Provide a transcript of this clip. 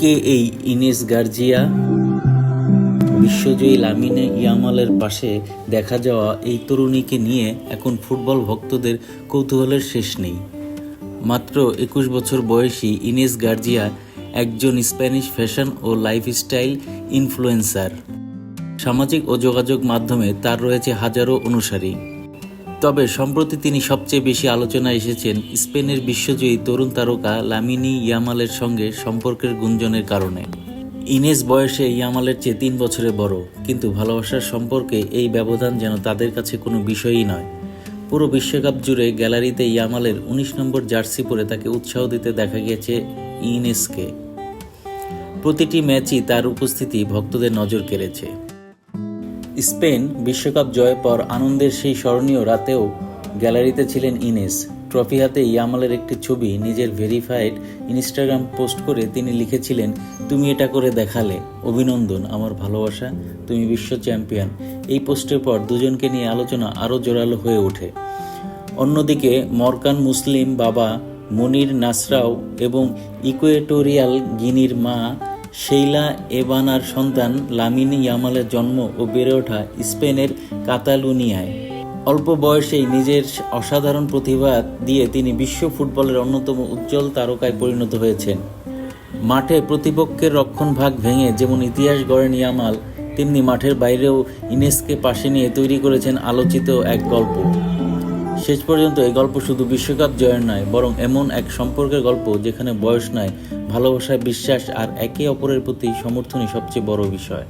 কে এই ইনেস গার্জিয়া? বিশ্বজয়ী লামিনে ইয়ামালের পাশে দেখা যাওয়া এই তরুণীকে নিয়ে এখন ফুটবল ভক্তদের কৌতূহলের শেষ নেই। মাত্র 21 বছর বয়সী ইনেস গার্জিয়া একজন স্প্যানিশ ফ্যাশন ও লাইফস্টাইল ইনফ্লুয়েন্সার। সামাজিক ও যোগাযোগ মাধ্যমে তার রয়েছে হাজারো অনুসারী। তবে সম্প্রতি তিনি সবচেয়ে বেশি আলোচনায় এসেছেন স্পেনের বিশ্বজয়ী তরুণ তারকা লামিনে ইয়ামালের সঙ্গে সম্পর্কের গুঞ্জনের কারণে। ইনেস বয়সে ইয়ামালের চেয়ে 3 বছরের বড়, কিন্তু ভালোবাসার সম্পর্কে এই ব্যবধান যেন তাদের কাছে কোনো বিষয়ই নয়। পুরো বিশ্বকাপ জুড়ে গ্যালারিতে ইয়ামালের 19 নম্বর জার্সি পরে তাকে উৎসাহ দিতে দেখা গেছে ইনেসকে। প্রতিটি ম্যাচই তার উপস্থিতি ভক্তদের নজর কেড়েছে। স্পেন বিশ্বকাপ জয়ের পর আনন্দের সেই স্মরণীয় রাতেও গ্যালারিতে ছিলেন ইনেস। ট্রফি হাতে ইয়ামালের একটি ছবি নিজের ভেরিফাইড ইনস্টাগ্রাম পোস্ট করে তিনি লিখেছিলেন, তুমি এটা করে দেখালে, অভিনন্দন, আমার ভালোবাসা, তুমি বিশ্ব চ্যাম্পিয়ন। এই পোস্টের পর দুজনকে নিয়ে আলোচনা আরও জোরালো হয়ে ওঠে। অন্যদিকে মরকান মুসলিম বাবা মনির নাসরাও এবং ইকুয়েটোরিয়াল গিনির মা শেইলা এবানার সন্তান লামিনে ইয়ামালের জন্ম ও বেড়ে ওঠা স্পেনের কাতালুনিয়ায়। অল্প বয়সেই নিজের অসাধারণ প্রতিভা দিয়ে তিনি বিশ্ব ফুটবলের অন্যতম উজ্জ্বল তারকায় পরিণত হয়েছেন। মাঠে প্রতিপক্ষের রক্ষণভাগ ভেঙে যেমন ইতিহাস গড়েন ইয়ামাল, তেমনি মাঠের বাইরেও ইনেসকে পাশে নিয়ে তৈরি করেছেন আলোচিত এক গল্প। শেষ পর্যন্ত এই গল্প শুধু বিশ্বকাপ জয়ের নয়, বরং এমন এক সম্পর্কের গল্প যেখানে বয়স নয়, ভালোবাসা, বিশ্বাস আর একে অপরের প্রতি সমর্থনই সবচেয়ে বড় বিষয়।